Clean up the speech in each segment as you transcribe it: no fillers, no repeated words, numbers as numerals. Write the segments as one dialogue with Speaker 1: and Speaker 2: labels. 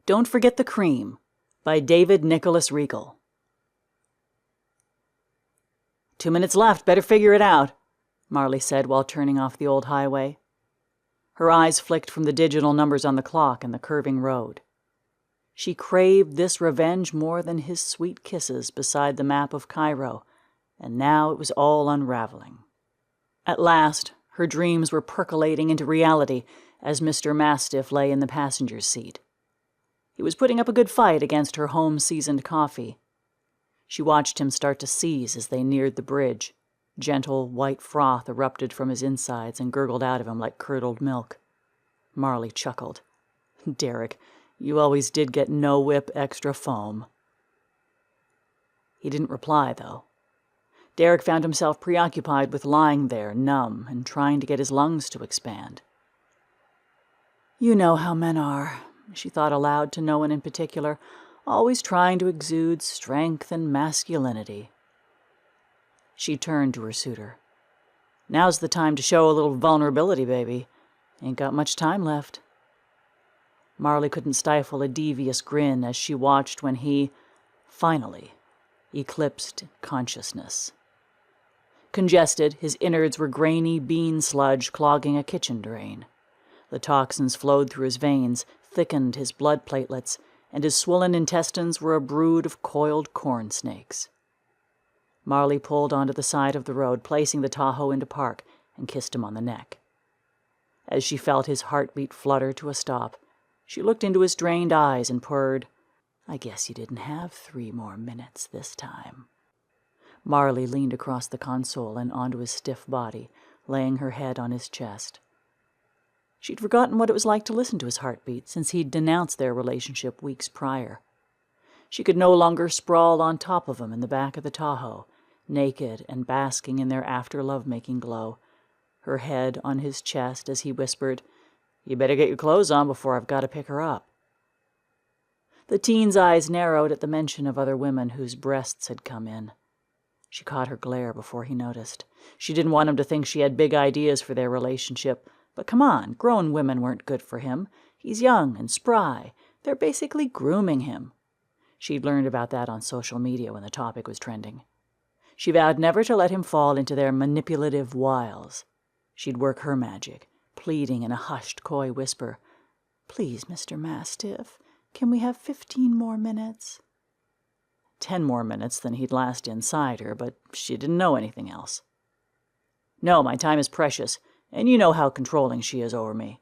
Speaker 1: Don't Forget the Cream by David Nicholas Rigel. 2 minutes left, better figure it out, Marley said while turning off the old highway. Her eyes flicked from the digital numbers on the clock and the curving road. She craved this revenge more than his sweet kisses beside the map of Cairo, and now it was all unraveling. At last, her dreams were percolating into reality as Mr. Mastiff lay in the passenger's seat. He was putting up a good fight against her home-seasoned coffee. She watched him start to seize as they neared the bridge. Gentle, white froth erupted from his insides and gurgled out of him like curdled milk. Marley chuckled. Derek, you always did get no whip extra foam. He didn't reply, though. Derek found himself preoccupied with lying there, numb, and trying to get his lungs to expand. You know how men are, she thought aloud to no one in particular, always trying to exude strength and masculinity. She turned to her suitor. Now's the time to show a little vulnerability, baby. Ain't got much time left. Marley couldn't stifle a devious grin as she watched when he, finally, eclipsed consciousness. Congested, his innards were grainy bean sludge clogging a kitchen drain. The toxins flowed through his veins, thickened his blood platelets, and his swollen intestines were a brood of coiled corn snakes. Marley pulled onto the side of the road, placing the Tahoe into park, and kissed him on the neck. As she felt his heartbeat flutter to a stop, she looked into his drained eyes and purred, I guess you didn't have 3 more minutes this time. Marley leaned across the console and onto his stiff body, laying her head on his chest. She'd forgotten what it was like to listen to his heartbeat since he'd denounced their relationship weeks prior. She could no longer sprawl on top of him in the back of the Tahoe, naked and basking in their after-lovemaking glow, her head on his chest as he whispered, You better get your clothes on before I've got to pick her up. The teen's eyes narrowed at the mention of other women whose breasts had come in. She caught her glare before he noticed. She didn't want him to think she had big ideas for their relationship, but come on, grown women weren't good for him. He's young and spry. They're basically grooming him. She'd learned about that on social media when the topic was trending. She vowed never to let him fall into their manipulative wiles. She'd work her magic, pleading in a hushed, coy whisper, Please, Mr. Mastiff, can we have 15 more minutes? 10 more minutes than he'd last inside her, but she didn't know anything else. No, my time is precious, and you know how controlling she is over me.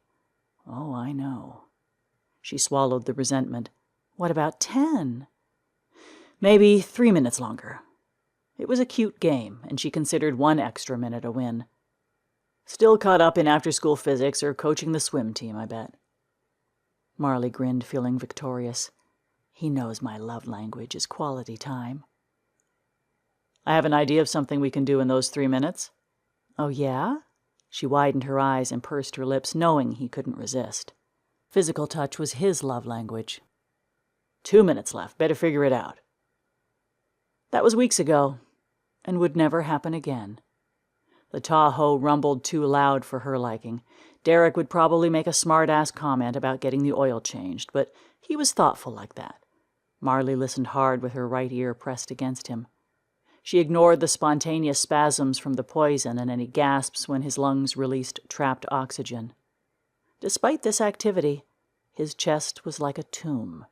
Speaker 1: Oh, I know. She swallowed the resentment. What about 10? Maybe 3 minutes longer. It was a cute game, and she considered 1 extra minute a win. Still caught up in after-school physics or coaching the swim team, I bet. Marley grinned, feeling victorious. He knows my love language is quality time. I have an idea of something we can do in those 3 minutes. Oh, yeah? She widened her eyes and pursed her lips, knowing he couldn't resist. Physical touch was his love language. 2 minutes left. Better figure it out. That was weeks ago, and would never happen again. The Tahoe rumbled too loud for her liking. Derek would probably make a smart-ass comment about getting the oil changed, but he was thoughtful like that. Marley listened hard with her right ear pressed against him. She ignored the spontaneous spasms from the poison and any gasps when his lungs released trapped oxygen. Despite this activity, his chest was like a tomb.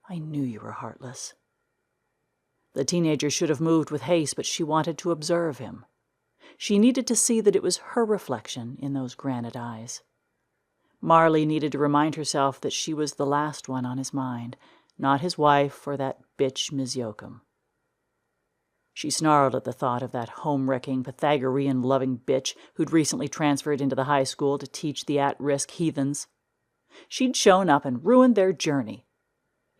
Speaker 1: I knew you were heartless. The teenager should have moved with haste, but she wanted to observe him. She needed to see that it was her reflection in those granite eyes. Marley needed to remind herself that she was the last one on his mind, not his wife or that bitch Ms. Yoakum. She snarled at the thought of that home-wrecking, Pythagorean-loving bitch who'd recently transferred into the high school to teach the at-risk heathens. She'd shown up and ruined their journey.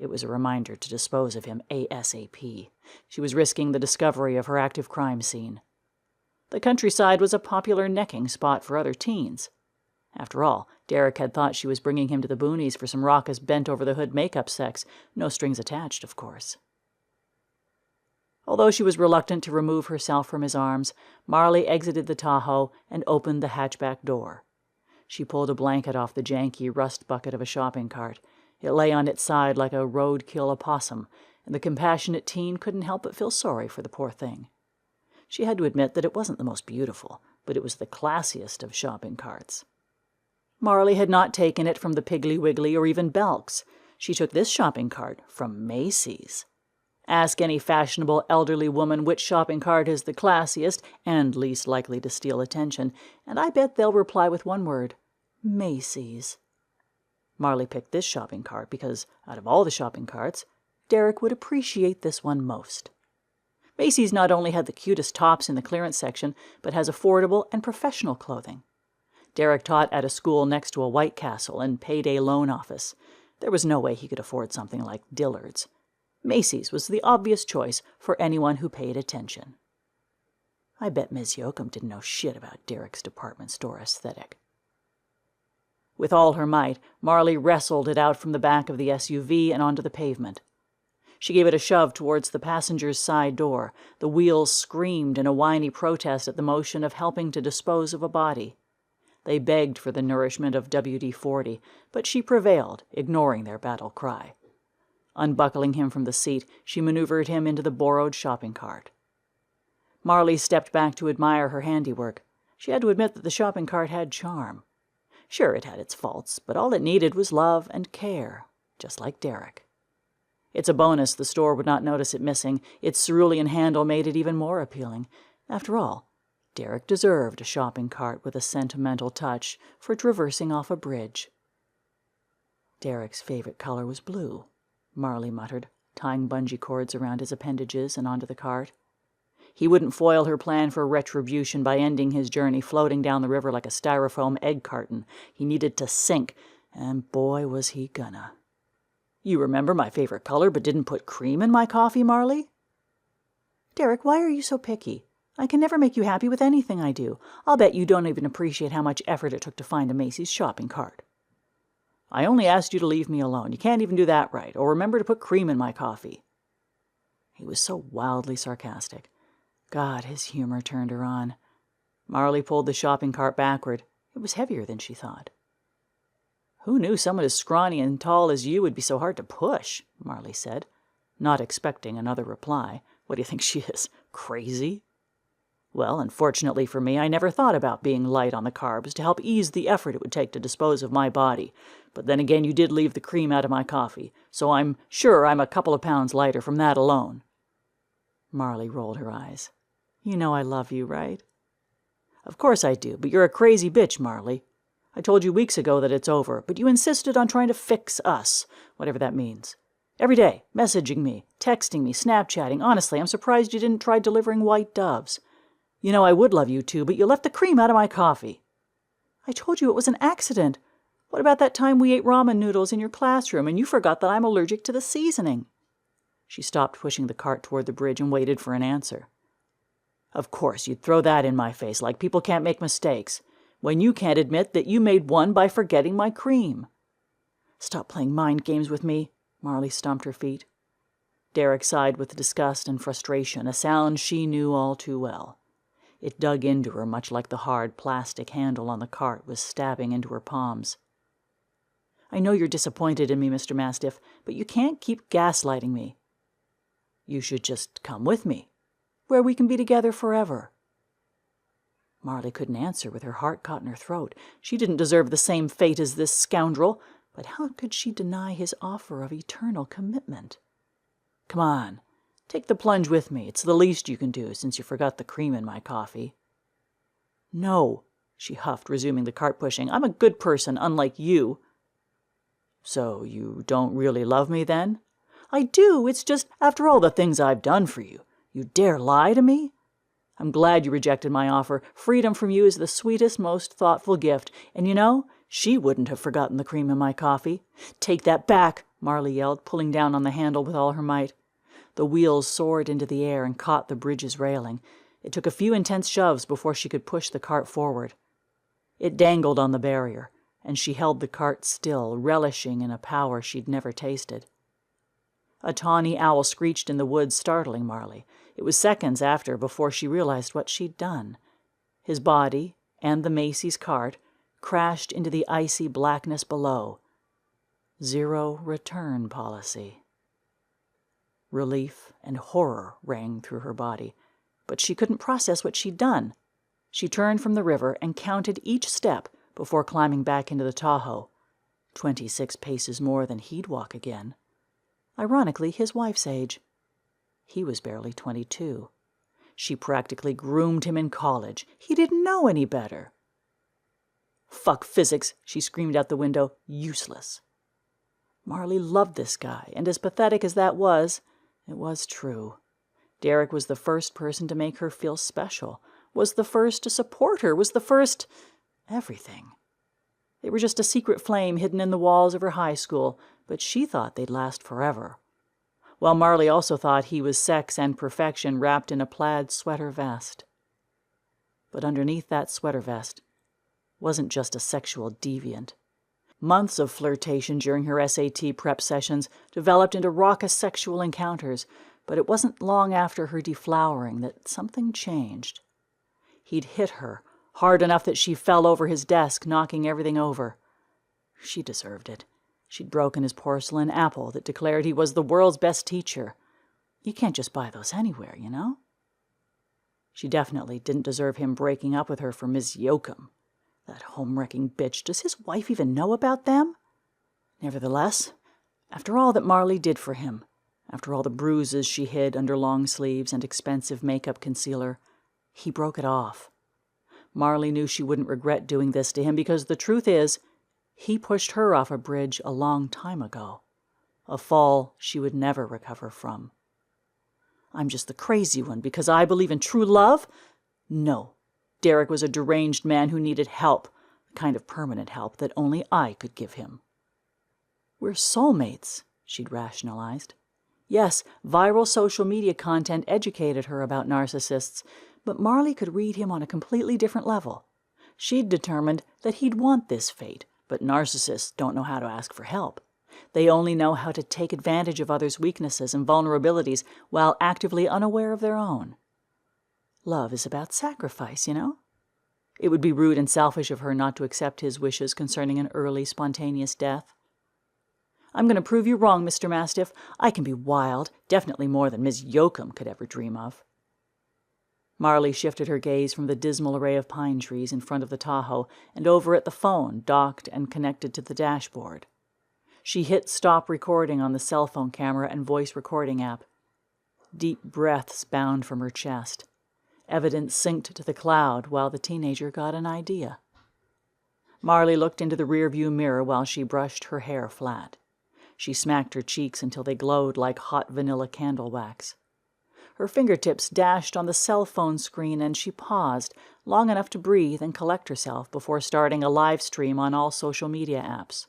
Speaker 1: It was a reminder to dispose of him ASAP. She was risking the discovery of her active crime scene. The countryside was a popular necking spot for other teens. After all, Derek had thought she was bringing him to the boonies for some raucous bent-over-the-hood makeup sex, no strings attached, of course. Although she was reluctant to remove herself from his arms, Marley exited the Tahoe and opened the hatchback door. She pulled a blanket off the janky rust bucket of a shopping cart. It lay on its side like a roadkill opossum, and the compassionate teen couldn't help but feel sorry for the poor thing. She had to admit that it wasn't the most beautiful, but it was the classiest of shopping carts. Marley had not taken it from the Piggly Wiggly or even Belk's. She took this shopping cart from Macy's. Ask any fashionable elderly woman which shopping cart is the classiest and least likely to steal attention, and I bet they'll reply with one word: Macy's. Marley picked this shopping cart because, out of all the shopping carts, Derek would appreciate this one most. Macy's not only had the cutest tops in the clearance section, but has affordable and professional clothing. Derek taught at a school next to a White Castle and payday loan office. There was no way he could afford something like Dillard's. Macy's was the obvious choice for anyone who paid attention. I bet Ms. Yoakum didn't know shit about Derek's department store aesthetic. With all her might, Marley wrestled it out from the back of the SUV and onto the pavement. She gave it a shove towards the passenger's side door. The wheels screamed in a whiny protest at the motion of helping to dispose of a body. They begged for the nourishment of WD-40, but she prevailed, ignoring their battle cry. Unbuckling him from the seat, she maneuvered him into the borrowed shopping cart. Marley stepped back to admire her handiwork. She had to admit that the shopping cart had charm. Sure, it had its faults, but all it needed was love and care, just like Derek. It's a bonus the store would not notice it missing. Its cerulean handle made it even more appealing. After all, Derek deserved a shopping cart with a sentimental touch for traversing off a bridge. Derek's favorite color was blue, Marley muttered, tying bungee cords around his appendages and onto the cart. He wouldn't foil her plan for retribution by ending his journey floating down the river like a styrofoam egg carton. He needed to sink, and boy was he gonna. You remember my favorite color but didn't put cream in my coffee, Marley? Derek, why are you so picky? I can never make you happy with anything I do. I'll bet you don't even appreciate how much effort it took to find a Macy's shopping cart. I only asked you to leave me alone. You can't even do that right, or remember to put cream in my coffee. He was so wildly sarcastic. God, his humor turned her on. Marley pulled the shopping cart backward. It was heavier than she thought. Who knew someone as scrawny and tall as you would be so hard to push? Marley said, not expecting another reply. What do you think she is, crazy? Well, unfortunately for me, I never thought about being light on the carbs to help ease the effort it would take to dispose of my body. But then again, you did leave the cream out of my coffee, so I'm sure I'm a couple of pounds lighter from that alone. Marley rolled her eyes. You know I love you, right? Of course I do, but you're a crazy bitch, Marley. I told you weeks ago that it's over, but you insisted on trying to fix us, whatever that means. Every day, messaging me, texting me, Snapchatting. Honestly, I'm surprised you didn't try delivering white doves. You know I would love you too, but you left the cream out of my coffee. I told you it was an accident. What about that time we ate ramen noodles in your classroom and you forgot that I'm allergic to the seasoning? She stopped pushing the cart toward the bridge and waited for an answer. Of course, you'd throw that in my face like people can't make mistakes, when you can't admit that you made one by forgetting my cream. Stop playing mind games with me, Marley stomped her feet. Derek sighed with disgust and frustration, a sound she knew all too well. It dug into her much like the hard plastic handle on the cart was stabbing into her palms. I know you're disappointed in me, Mr. Mastiff, but you can't keep gaslighting me. You should just come with me, where we can be together forever. Marley couldn't answer with her heart caught in her throat. She didn't deserve the same fate as this scoundrel, but how could she deny his offer of eternal commitment? Come on. Take the plunge with me. It's the least you can do, since you forgot the cream in my coffee. No, she huffed, resuming the cart pushing. I'm a good person, unlike you. So you don't really love me, then? I do. It's just, after all the things I've done for you, you dare lie to me? I'm glad you rejected my offer. Freedom from you is the sweetest, most thoughtful gift. And you know, she wouldn't have forgotten the cream in my coffee. Take that back, Marley yelled, pulling down on the handle with all her might. The wheels soared into the air and caught the bridge's railing. It took a few intense shoves before she could push the cart forward. It dangled on the barrier, and she held the cart still, relishing in a power she'd never tasted. A tawny owl screeched in the woods, startling Marley. It was seconds after before she realized what she'd done. His body, and the Macy's cart, crashed into the icy blackness below. Zero return policy. Relief and horror rang through her body, but she couldn't process what she'd done. She turned from the river and counted each step before climbing back into the Tahoe, 26 paces more than he'd walk again. Ironically, his wife's age. He was barely 22. She practically groomed him in college. He didn't know any better. "Fuck physics," she screamed out the window. "Useless." Marley loved this guy, and as pathetic as that was, it was true. Derek was the first person to make her feel special, was the first to support her, was the first everything. They were just a secret flame hidden in the walls of her high school, but she thought they'd last forever. While Marley also thought he was sex and perfection wrapped in a plaid sweater vest. But underneath that sweater vest wasn't just a sexual deviant. Months of flirtation during her SAT prep sessions developed into raucous sexual encounters, but it wasn't long after her deflowering that something changed. He'd hit her, hard enough that she fell over his desk, knocking everything over. She deserved it. She'd broken his porcelain apple that declared he was the world's best teacher. You can't just buy those anywhere, you know? She definitely didn't deserve him breaking up with her for Ms. Yoakum. That home-wrecking bitch. Does his wife even know about them? Nevertheless, after all that Marley did for him, after all the bruises she hid under long sleeves and expensive makeup concealer, he broke it off. Marley knew she wouldn't regret doing this to him because the truth is, he pushed her off a bridge a long time ago. A fall she would never recover from. I'm just the crazy one because I believe in true love? No. Derek was a deranged man who needed help, the kind of permanent help that only I could give him. We're soulmates, she'd rationalized. Yes, viral social media content educated her about narcissists, but Marley could read him on a completely different level. She'd determined that he'd want this fate, but narcissists don't know how to ask for help. They only know how to take advantage of others' weaknesses and vulnerabilities while actively unaware of their own. Love is about sacrifice, you know? It would be rude and selfish of her not to accept his wishes concerning an early, spontaneous death. I'm going to prove you wrong, Mr. Mastiff. I can be wild, definitely more than Ms. Yoakum could ever dream of. Marley shifted her gaze from the dismal array of pine trees in front of the Tahoe and over at the phone docked and connected to the dashboard. She hit stop recording on the cell phone camera and voice recording app. Deep breaths bound from her chest. Evidence synced to the cloud while the teenager got an idea. Marley looked into the rearview mirror while she brushed her hair flat. She smacked her cheeks until they glowed like hot vanilla candle wax. Her fingertips dashed on the cell phone screen and she paused, long enough to breathe and collect herself before starting a live stream on all social media apps.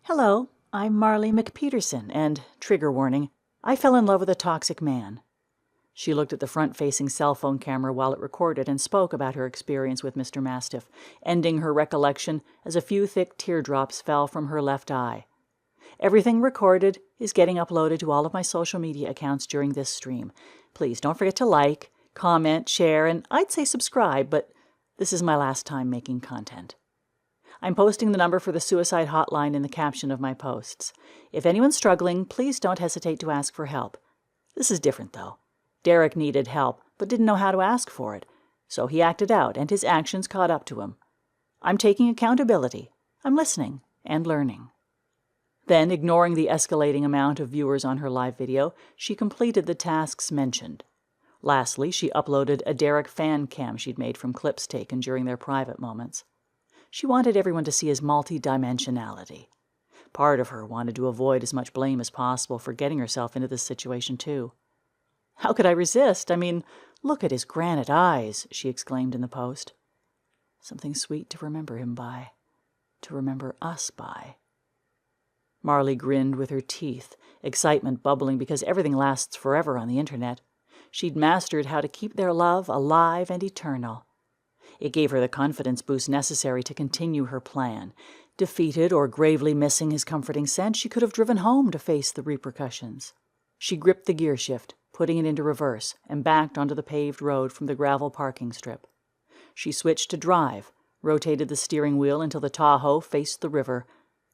Speaker 1: Hello, I'm Marley McPeterson, and, trigger warning, I fell in love with a toxic man. She looked at the front-facing cell phone camera while it recorded and spoke about her experience with Mr. Mastiff, ending her recollection as a few thick teardrops fell from her left eye. Everything recorded is getting uploaded to all of my social media accounts during this stream. Please don't forget to like, comment, share, and I'd say subscribe, but this is my last time making content. I'm posting the number for the suicide hotline in the caption of my posts. If anyone's struggling, please don't hesitate to ask for help. This is different, though. Derek needed help, but didn't know how to ask for it, so he acted out, and his actions caught up to him. I'm taking accountability. I'm listening and learning. Then, ignoring the escalating amount of viewers on her live video, she completed the tasks mentioned. Lastly, she uploaded a Derek fan cam she'd made from clips taken during their private moments. She wanted everyone to see his multi-dimensionality. Part of her wanted to avoid as much blame as possible for getting herself into this situation, too. How could I resist? I mean, look at his granite eyes, she exclaimed in the post. Something sweet to remember him by. To remember us by. Marley grinned with her teeth, excitement bubbling because everything lasts forever on the internet. She'd mastered how to keep their love alive and eternal. It gave her the confidence boost necessary to continue her plan. Defeated or gravely missing his comforting scent, she could have driven home to face the repercussions. She gripped the gear shift, putting it into reverse, and backed onto the paved road from the gravel parking strip. She switched to drive, rotated the steering wheel until the Tahoe faced the river,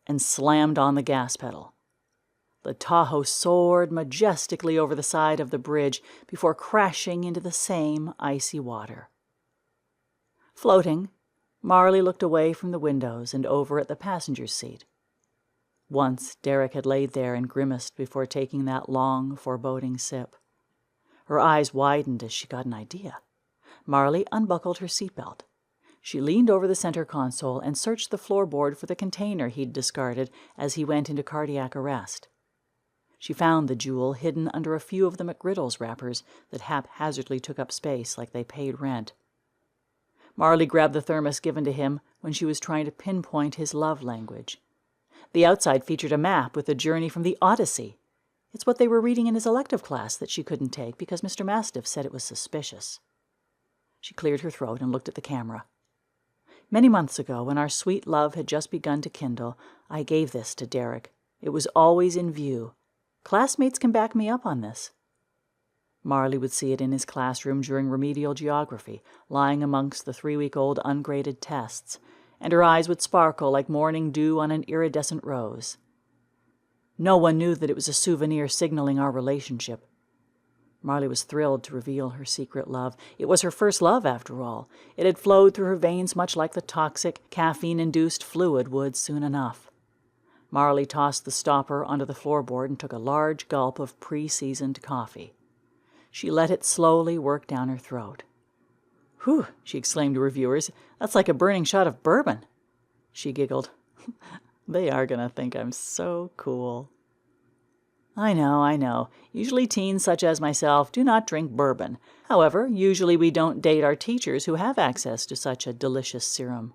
Speaker 1: and slammed on the gas pedal. The Tahoe soared majestically over the side of the bridge before crashing into the same icy water. Floating, Marley looked away from the windows and over at the passenger's seat. Once Derek had laid there and grimaced before taking that long, foreboding sip. Her eyes widened as she got an idea. Marley unbuckled her seatbelt. She leaned over the center console and searched the floorboard for the container he'd discarded as he went into cardiac arrest. She found the jewel hidden under a few of the McGriddles wrappers that haphazardly took up space like they paid rent. Marley grabbed the thermos given to him when she was trying to pinpoint his love language. The outside featured a map with the journey from the Odyssey. It's what they were reading in his elective class that she couldn't take because Mr. Mastiff said it was suspicious. She cleared her throat and looked at the camera. Many months ago, when our sweet love had just begun to kindle, I gave this to Derek. It was always in view. Classmates can back me up on this. Marley would see it in his classroom during remedial geography, lying amongst the 3-week-old ungraded tests, and her eyes would sparkle like morning dew on an iridescent rose. No one knew that it was a souvenir signaling our relationship. Marley was thrilled to reveal her secret love. It was her first love, after all. It had flowed through her veins much like the toxic, caffeine-induced fluid would soon enough. Marley tossed the stopper onto the floorboard and took a large gulp of pre-seasoned coffee. She let it slowly work down her throat. "Whew," she exclaimed to her viewers, "that's like a burning shot of bourbon." She giggled. "They are going to think I'm so cool." I know. Usually teens such as myself do not drink bourbon. However, usually we don't date our teachers who have access to such a delicious serum.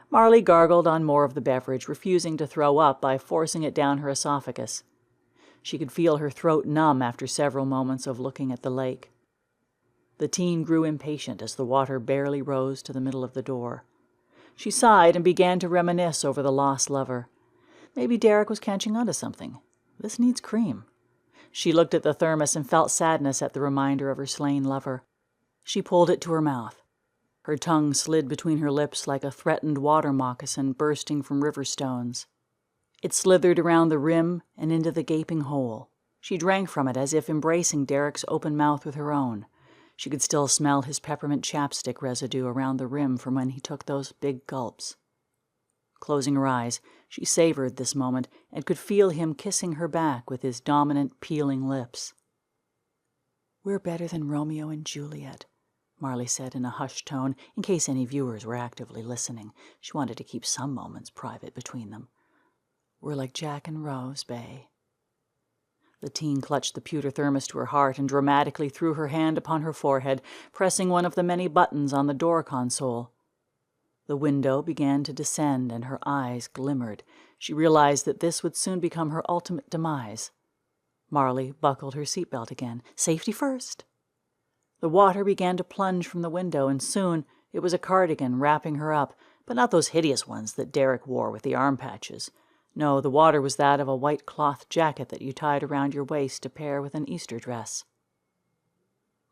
Speaker 1: Marley gargled on more of the beverage, refusing to throw up by forcing it down her esophagus. She could feel her throat numb after several moments of looking at the lake. The teen grew impatient as the water barely rose to the middle of the door. She sighed and began to reminisce over the lost lover. Maybe Derek was catching on to something. This needs cream. She looked at the thermos and felt sadness at the reminder of her slain lover. She pulled it to her mouth. Her tongue slid between her lips like a threatened water moccasin bursting from river stones. It slithered around the rim and into the gaping hole. She drank from it as if embracing Derek's open mouth with her own. She could still smell his peppermint chapstick residue around the rim from when he took those big gulps. Closing her eyes, she savored this moment and could feel him kissing her back with his dominant, peeling lips. "We're better than Romeo and Juliet," Marley said in a hushed tone, in case any viewers were actively listening. She wanted to keep some moments private between them. "We're like Jack and Rose, Bay." The teen clutched the pewter thermos to her heart and dramatically threw her hand upon her forehead, pressing one of the many buttons on the door console. The window began to descend and her eyes glimmered. She realized that this would soon become her ultimate demise. Marley buckled her seatbelt again. Safety first. The water began to plunge from the window, and soon it was a cardigan wrapping her up, but not those hideous ones that Derek wore with the arm patches. No, the water was that of a white cloth jacket that you tied around your waist to pair with an Easter dress.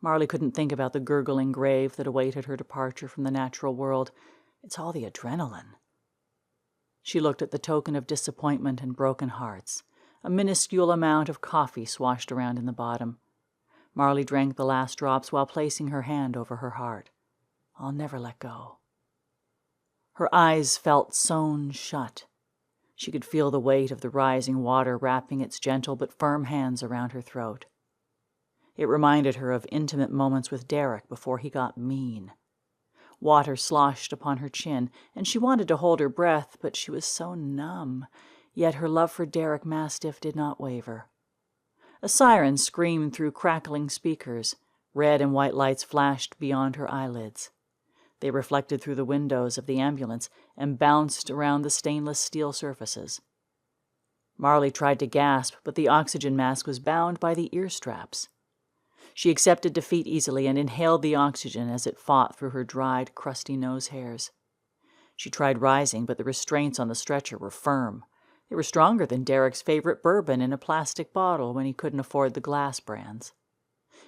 Speaker 1: Marley couldn't think about the gurgling grave that awaited her departure from the natural world. It's all the adrenaline. She looked at the token of disappointment and broken hearts, a minuscule amount of coffee swashed around in the bottom. Marley drank the last drops while placing her hand over her heart. "I'll never let go." Her eyes felt sewn shut. She could feel the weight of the rising water wrapping its gentle but firm hands around her throat. It reminded her of intimate moments with Derek before he got mean. Water sloshed upon her chin, and she wanted to hold her breath, but she was so numb. Yet her love for Derek Mastiff did not waver. A siren screamed through crackling speakers. Red and white lights flashed beyond her eyelids. They reflected through the windows of the ambulance and bounced around the stainless steel surfaces. Marley tried to gasp, but the oxygen mask was bound by the ear straps. She accepted defeat easily and inhaled the oxygen as it fought through her dried, crusty nose hairs. She tried rising, but the restraints on the stretcher were firm. They were stronger than Derek's favorite bourbon in a plastic bottle when he couldn't afford the glass brands.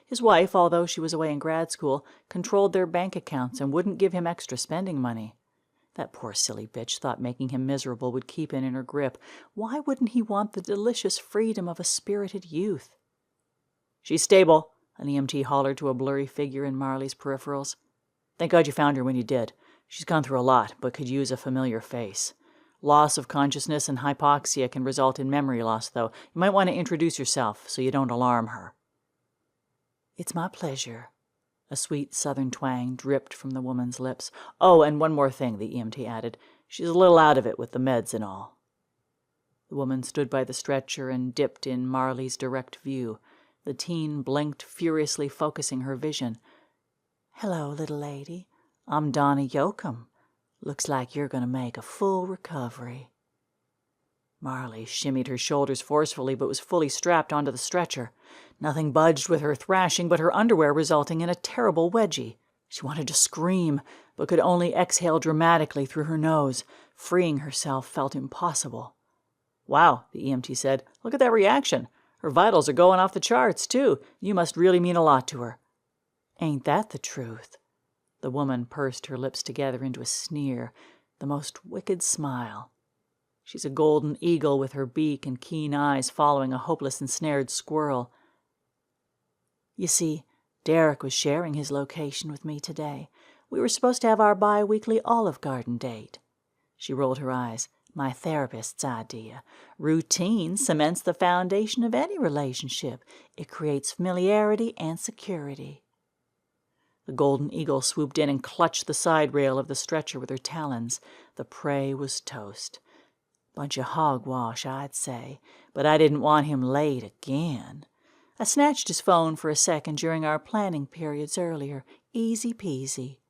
Speaker 1: His wife, although she was away in grad school, controlled their bank accounts and wouldn't give him extra spending money. That poor silly bitch thought making him miserable would keep him in her grip. Why wouldn't he want the delicious freedom of a spirited youth? "She's stable," an EMT hollered to a blurry figure in Marley's peripherals. "Thank God you found her when you did. She's gone through a lot, but could use a familiar face. Loss of consciousness and hypoxia can result in memory loss, though. You might want to introduce yourself so you don't alarm her." "It's my pleasure." A sweet southern twang dripped from the woman's lips. "Oh, and one more thing," the EMT added. "She's a little out of it with the meds and all." The woman stood by the stretcher and dipped in Marley's direct view. The teen blinked, furiously focusing her vision. "Hello, little lady. I'm Donna Yoakum. Looks like you're going to make a full recovery." Marley shimmied her shoulders forcefully but was fully strapped onto the stretcher. Nothing budged with her thrashing but her underwear resulting in a terrible wedgie. She wanted to scream, but could only exhale dramatically through her nose. Freeing herself felt impossible. "Wow," the EMT said. "Look at that reaction. Her vitals are going off the charts, too. You must really mean a lot to her." "Ain't that the truth?" The woman pursed her lips together into a sneer, the most wicked smile. She's a golden eagle with her beak and keen eyes following a hopeless ensnared squirrel. "You see, Derek was sharing his location with me today. We were supposed to have our bi-weekly Olive Garden date." She rolled her eyes. "My therapist's idea. Routine cements the foundation of any relationship. It creates familiarity and security." The golden eagle swooped in and clutched the side rail of the stretcher with her talons. The prey was toast. Bunch of hogwash, I'd say, but I didn't want him late again. I snatched his phone for a second during our planning periods earlier. Easy peasy.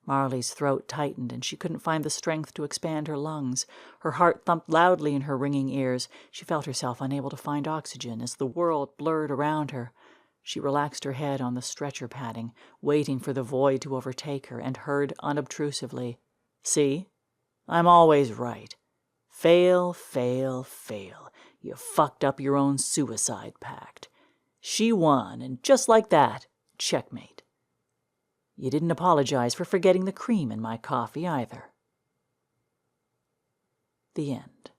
Speaker 1: Marley's throat tightened, and she couldn't find the strength to expand her lungs. Her heart thumped loudly in her ringing ears. She felt herself unable to find oxygen as the world blurred around her. She relaxed her head on the stretcher padding, waiting for the void to overtake her, and heard unobtrusively, "See? I'm always right. Fail, fail, fail. You fucked up your own suicide pact. She won, and just like that, checkmate. You didn't apologize for forgetting the cream in my coffee, either." The end.